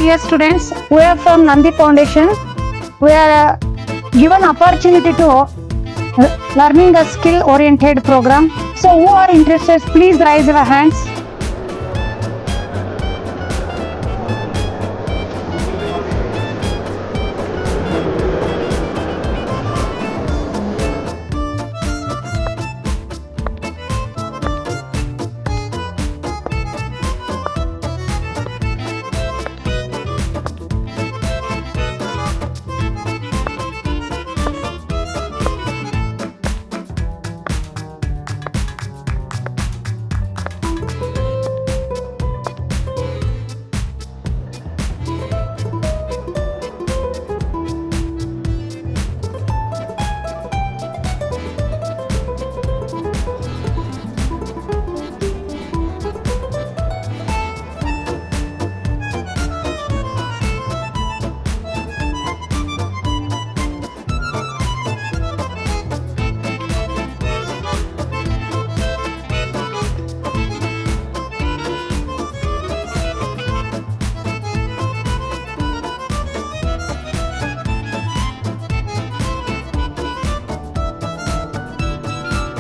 Dear students, we are from Nandi Foundation. We are given opportunity to learning a skill-oriented program. So, who are interested? Please raise your hands.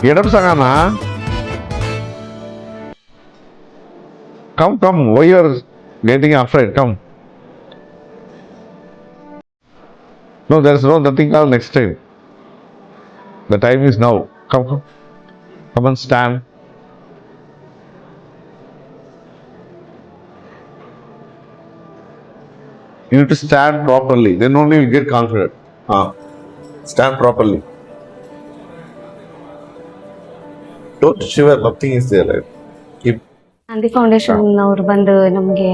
Get up, Sangana. Come. Why you are getting afraid? Come. No, there's nothing called next time. The time is now. Come and stand. You need to stand properly. Then only you get confident. Stand properly. Don't shiver. Nothing is there. Right? Keep. Gandhi foundation ಅವ್ರು ಬಂದು ನಮ್ಗೆ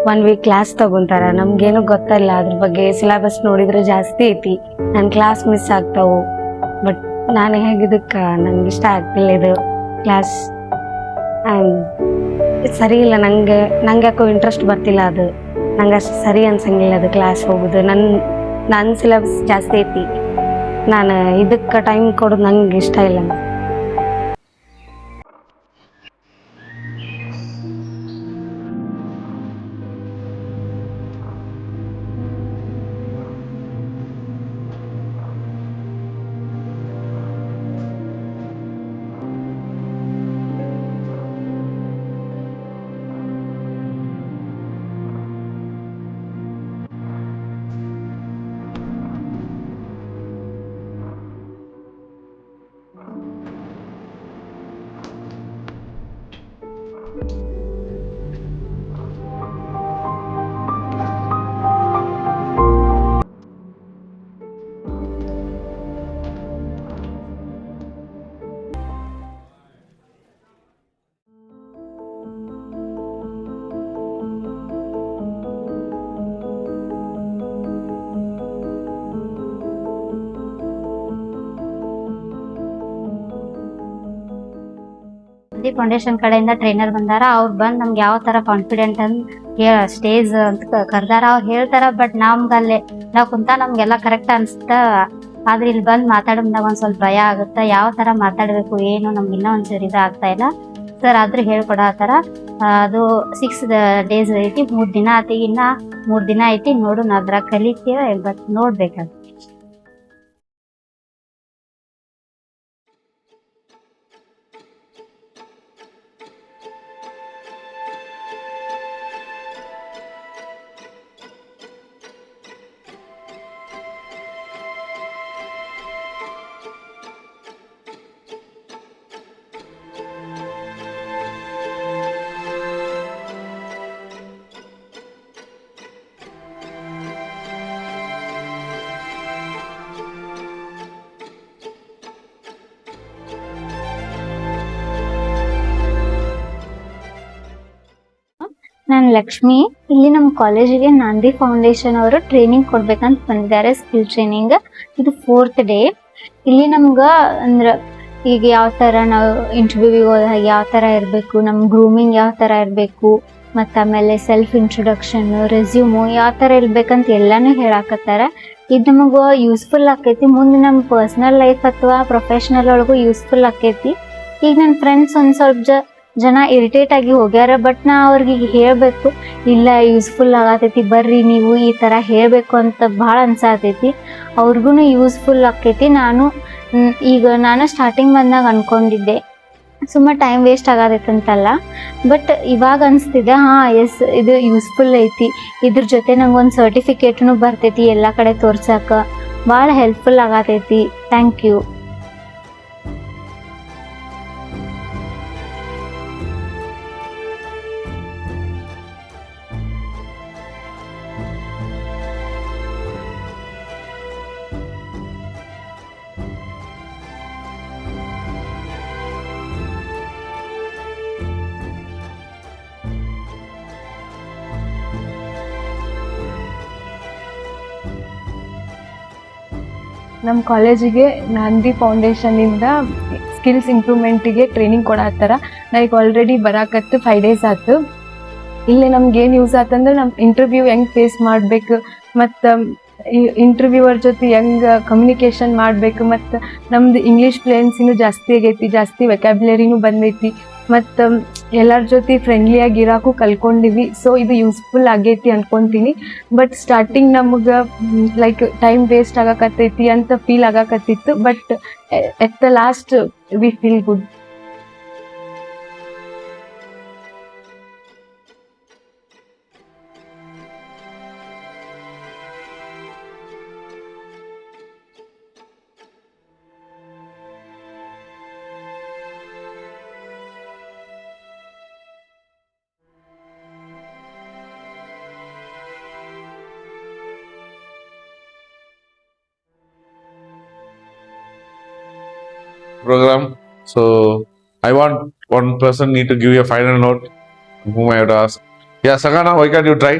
1 week class ತಗೊಂತಾರ. ನಮ್ಗೇನು ಗೊತ್ತಲ್ಲ ಅದ್ರ ಬಗ್ಗೆ. Syllabus ನೋಡಿದ್ರೆ ಜಾಸ್ತಿ ಐತಿ. ನನ್ ಕ್ಲಾಸ್ ಮಿಸ್ ಆಗ್ತಾವು. ಬಟ್ ನಾನು ಹೇಗಿದ್ದಕ್ಕ ನಂಗೆ ಇಷ್ಟ ಆಗ್ತಿಲ್ಲ ಇದು ಕ್ಲಾಸ್. ಸರಿ ಇಲ್ಲ, ನಂಗೆ ಯಾಕೋ ಇಂಟ್ರೆಸ್ಟ್ ಬರ್ತಿಲ್ಲ ಅದು. ನಂಗೆ ಅಷ್ಟು ಸರಿ ಅನ್ಸಂಗಿಲ್ಲ ಅದು ಕ್ಲಾಸ್ ಹೋಗುದು. ನನ್ನ ಸಿಲೆಬಸ್ ಜಾಸ್ತಿ ಐತಿ. ನಾನು ಇದಕ್ಕೆ ಟೈಮ್ ಕೊಡೋದು ನಂಗೆ ಇಷ್ಟ ಇಲ್ಲ. ಫೌಂಡೇಶನ್ ಕಡೆಯಿಂದ ಟ್ರೈನರ್ ಬಂದಾರ. ಅವ್ರು ಬಂದು ನಮ್ಗೆ ಯಾವ ತರ ಕಾನ್ಫಿಡೆಂಟ್ ಅಂತ ಸ್ಟೇಜ್ ಅಂತ ಕರ್ದಾರ. ಅವ್ರು ಹೇಳ್ತಾರ. ಬಟ್ ನಮ್ಗಲ್ಲೇ ನಾವ್ ಕುಂತ ನಮ್ಗೆಲ್ಲ ಕರೆಕ್ಟ್ ಅನ್ಸುತ್ತ. ಆದ್ರೆ ಇಲ್ಲಿ ಬಂದ್ ಮಾತಾಡೋದಾಗ ಒಂದ್ ಸ್ವಲ್ಪ ಭಯ ಆಗುತ್ತ. ಯಾವ ತರ ಮಾತಾಡ್ಬೇಕು ಏನು ನಮ್ಗೆ ಇನ್ನೂ ಒಂದ್ಸರಿ ಆಗ್ತಾ ಇಲ್ಲ ಸರ್. ಆದ್ರೂ ಹೇಳ್ಕೊಡತ್ತಾರ. ಅದು 6 days ಐತಿ. 3 ದಿನ ಆತಿ. ಇನ್ನ 3 ದಿನ ಐತಿ. ನೋಡು ಅದ್ರಾಗ ಕಲಿತೀವ. ಬಟ್ ನೋಡ್ಬೇಕಾಗ ನಾನು ಲಕ್ಷ್ಮಿ. ಇಲ್ಲಿ ನಮ್ಮ ಕಾಲೇಜಿಗೆ ನಾಂದಿ ಫೌಂಡೇಶನ್ ಅವರು ಟ್ರೈನಿಂಗ್ ಕೊಡ್ಬೇಕಂತ ಬಂದಿದ್ದಾರೆ. Skill training. ಇದು 4th ಡೇ. ಇಲ್ಲಿ ನಮ್ಗೆ ಅಂದ್ರೆ ಈಗ ಯಾವ ಥರ ನಾವು ಇಂಟರ್ವ್ಯೂವಿಗೆ ಹೋದಾಗ ಯಾವ ಥರ ಇರಬೇಕು, ನಮ್ಮ ಗ್ರೂಮಿಂಗ್ ಯಾವ ಥರ ಇರಬೇಕು, ಮತ್ತು ಆಮೇಲೆ ಸೆಲ್ಫ್ ಇಂಟ್ರೊಡಕ್ಷನ್, ರೆಸ್ಯೂಮು ಯಾವ ಥರ ಇರ್ಬೇಕಂತ ಎಲ್ಲನೂ ಹೇಳಾಕತ್ತಾರ. ಇದು ನಮಗೆ ಯೂಸ್ಫುಲ್ ಆಕೈತಿ. ಮುಂದೆ ನಮ್ಮ ಪರ್ಸ್ನಲ್ ಲೈಫ್ ಅಥವಾ ಪ್ರೊಫೆಷ್ನಲ್ ಒಳಗೂ ಯೂಸ್ಫುಲ್ ಆಕೈತಿ. ಈಗ ನನ್ನ ಫ್ರೆಂಡ್ಸ್ ಒಂದು ಸ್ವಲ್ಪ ಜನ ಇರಿಟೇಟ್ ಆಗಿ ಹೋಗ್ಯಾರ. ಬಟ್ ನಾ ಅವ್ರಿಗೆ ಹೇಳ್ಬೇಕು, ಇಲ್ಲ ಯೂಸ್ಫುಲ್ ಆಗತೈತಿ, ಬರ್ರಿ ನೀವು ಈ ಥರ ಹೇಳಬೇಕು ಅಂತ ಭಾಳ ಅನ್ಸಾತೈತಿ. ಅವ್ರಿಗೂ ಯೂಸ್ಫುಲ್ ಆಕೈತಿ. ಈಗ ನಾನು ಸ್ಟಾರ್ಟಿಂಗ್ ಬಂದಾಗ ಅನ್ಕೊಂಡಿದ್ದೆ ಸುಮ್ಮ ಟೈಮ್ ವೇಸ್ಟ್ ಆಗತೈತಂತಲ್ಲ, ಬಟ್ ಇವಾಗ ಅನಿಸ್ತಿದೆ ಎಸ್ ಇದು ಯೂಸ್ಫುಲ್ ಐತಿ. ಇದ್ರ ಜೊತೆ ನಂಗೆ ಒಂದು ಸರ್ಟಿಫಿಕೇಟ್ನು ಬರ್ತೈತಿ ಎಲ್ಲ ಕಡೆ ತೋರ್ಸಕ್ಕೆ. ಭಾಳ ಹೆಲ್ಪ್ಫುಲ್ ಆಗತೈತಿ. Thank you. ನಮ್ಮ ಕಾಲೇಜಿಗೆ ನಾಂದಿ ಫೌಂಡೇಶನಿಂದ ಸ್ಕಿಲ್ಸ್ ಇಂಪ್ರೂವ್ಮೆಂಟಿಗೆ ಟ್ರೈನಿಂಗ್ ಕೊಡತ್ತಾರ. ನಾ ಈಗ ಆಲ್ರೆಡಿ ಬರಾಕತ್ತು 5 days ಆಯ್ತು. ಇಲ್ಲಿ ನಮ್ಗೆ ಏನು ಯೂಸ್ ಆತಂದ್ರೆ ನಮ್ಮ ಇಂಟರ್ವ್ಯೂ ಹೆಂಗೆ ಫೇಸ್ ಮಾಡಬೇಕು, ಮತ್ತು ಇಂಟರ್ವ್ಯೂವರ್ ಜೊತೆ ಹೆಂಗೆ ಕಮ್ಯುನಿಕೇಷನ್ ಮಾಡಬೇಕು, ಮತ್ತು ನಮ್ದು ಇಂಗ್ಲೀಷ್ ಫ್ಲುಯೆನ್ಸಿನೂ ಜಾಸ್ತಿ ಆಗೈತಿ, ಜಾಸ್ತಿ ವೆಕ್ಯಾಬ್ಯುಲರಿನೂ ಬಂದೈತಿ, ಮತ್ತು ಎಲ್ಲರ ಜೊತೆ ಫ್ರೆಂಡ್ಲಿಯಾಗಿ ಇರೋಕ್ಕೂ ಕಲ್ಕೊಂಡಿವಿ. ಸೊ ಇದು ಯೂಸ್ಫುಲ್ ಆಗೈತಿ ಅನ್ಕೊತೀನಿ. ಬಟ್ ಸ್ಟಾರ್ಟಿಂಗ್ ನಮಗೆ ಲೈಕ್ ಟೈಮ್ ವೇಸ್ಟ್ ಆಗಕತ್ತೈತಿ ಅಂತ ಫೀಲ್ ಆಗಕತ್ತಿತ್ತು. But at the last we feel good. Program. So I want one person need to give you a final note whom I have to ask. Yeah, Sagana, why can't you try?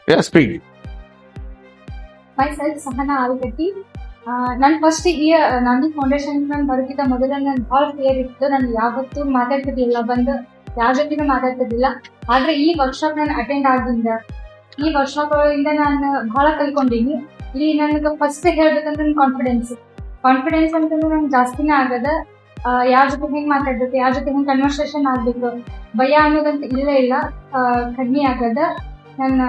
Yeah, speak. myself Sahana Alkatti. ನಾನು first ಈ ನಾಂದಿ foundation ನಾನು ಬರೋಕ್ಕಿಂತ ಮೊದಲು ನನ್ನ ಭಾಳ fear ಇತ್ತು. ನಾನು ಯಾವತ್ತೂ ಮಾತಾಡ್ತಿರ್ಲಿಲ್ಲ, ಬಂದು ಯಾರ ಜೊತೆನೂ ಮಾತಾಡ್ತಿರ್ಲಿಲ್ಲ. ಆದರೆ ಈ ವರ್ಕ್ಶಾಪ್ ನಾನು ಅಟೆಂಡ್ ಆಗಿಂದ, ಈ ವರ್ಕ್ಶಾಪ್ಗಳಿಂದ ನಾನು ಭಾಳ ಕಲ್ಕೊಂಡಿನಿ. ಇಲ್ಲಿ ನನಗೆ ಫಸ್ಟ್ ಹೇಳ್ಬೇಕಂದ್ರೆ ನನ್ನ ಕಾನ್ಫಿಡೆನ್ಸ್ ಅಂತಂದ್ರೆ ನಂಗೆ ಜಾಸ್ತಿನೇ ಆಗದ. ಯಾರ ಜೊತೆ ಹೆಂಗೆ ಮಾತಾಡ್ಬೇಕು, ಯಾರ ಜೊತೆ ಹೆಂಗೆ ಕನ್ವರ್ಸೇಷನ್ ಆಗಬೇಕು, ಭಯ ಅನ್ನೋದಂತ ಇಲ್ಲೇ ಇಲ್ಲ, ಕಡಿಮೆ ಆಗದ. ನನ್ನ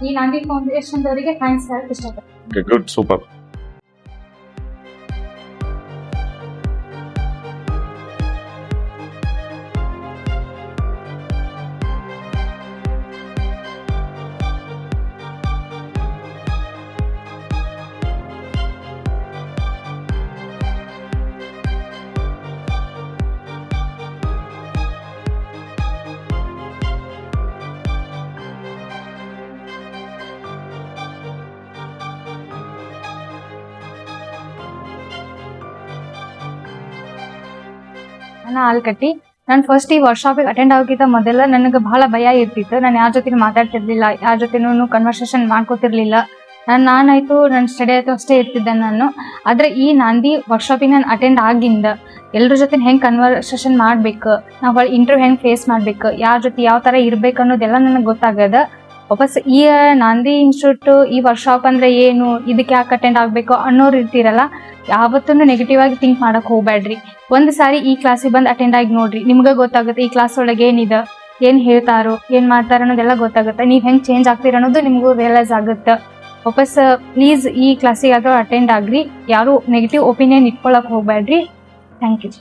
ಈ ನಾಂದಿ ಫೌಂಡೇಶನ್ದವರಿಗೆ ಥ್ಯಾಂಕ್ಸ್ ಹೇಳಕ್ಕೆ ಇಷ್ಟಪಡ್ತೀನಿ. Okay, good, super. ನಾನು ಆಲ್ಕಟ್ಟಿ. ನಾನು ಫಸ್ಟ್ ಈ ವರ್ಕ್ಶಾಪಿಗೆ ಅಟೆಂಡ್ ಆಗೋಕ್ಕಿಂತ ಮೊದಲ ನನಗೆ ಭಾಳ ಭಯ ಇರ್ತಿತ್ತು. ನಾನು ಯಾರ ಜೊತೆ ಮಾತಾಡ್ತಿರ್ಲಿಲ್ಲ, ಯಾರ ಜೊತೆನೂ ಕನ್ವರ್ಸೇಷನ್ ಮಾಡ್ಕೋತಿರ್ಲಿಲ್ಲ. ನಾನಾಯ್ತು ನನ್ನ ಸ್ಟಡಿ ಆಯಿತು ಅಷ್ಟೇ ಇರ್ತಿದ್ದೆ ನಾನು. ಆದರೆ ಈ ನಾಂದಿ ವರ್ಕ್ಶಾಪಿಗೆ ನಾನು ಅಟೆಂಡ್ ಆಗಿಂದ ಎಲ್ಲರ ಜೊತೆ ಹೆಂಗೆ ಕನ್ವರ್ಸೇಷನ್ ಮಾಡಬೇಕು, ನಾವು ಇಂಟರ್ವ್ಯೂ ಹೆಂಗೆ ಫೇಸ್ ಮಾಡಬೇಕು, ಯಾರ ಜೊತೆ ಯಾವ ಥರ ಇರಬೇಕು ಅನ್ನೋದೆಲ್ಲ ನನಗೆ ಗೊತ್ತಾಗದ. ವಾಪಸ್ ಈ ನಾಂದಿ ಇನ್ಸ್ಟಿಟ್ಯೂಟ್ ಈ ವರ್ಕ್ಶಾಪ್ ಅಂದರೆ ಏನು, ಇದಕ್ಕೆ ಯಾಕೆ ಅಟೆಂಡ್ ಆಗಬೇಕು ಅನ್ನೋರು ಇರ್ತೀರಲ್ಲ, ಯಾವತ್ತೂ ನೆಗೆಟಿವ್ ಆಗಿ ಥಿಂಕ್ ಮಾಡೋಕೆ ಹೋಗ್ಬೇಡ್ರಿ. ಒಂದು ಸಾರಿ ಈ ಕ್ಲಾಸಿಗೆ ಬಂದು ಅಟೆಂಡ್ ಆಗಿ ನೋಡ್ರಿ, ನಿಮ್ಗೆ ಗೊತ್ತಾಗುತ್ತೆ ಈ ಕ್ಲಾಸ್ ಒಳಗೆ ಏನಿದೆ, ಏನು ಹೇಳ್ತಾರೋ, ಏನು ಮಾಡ್ತಾರೋ ಅನ್ನೋದೆಲ್ಲ ಗೊತ್ತಾಗುತ್ತೆ. ನೀವು ಹೆಂಗೆ ಚೇಂಜ್ ಆಗ್ತೀರ ಅನ್ನೋದು ನಿಮಗೂ ರಿಯಲೈಸ್ ಆಗುತ್ತೆ. ವಾಪಸ್ ಪ್ಲೀಸ್ ಈ ಕ್ಲಾಸಿಗಾದರೂ ಅಟೆಂಡ್ ಆಗ್ರಿ. ಯಾರೂ ನೆಗೆಟಿವ್ ಒಪಿನಿಯನ್ ಇಟ್ಕೊಳಕ್ಕೆ ಹೋಗ್ಬೇಡ್ರಿ. Thank you.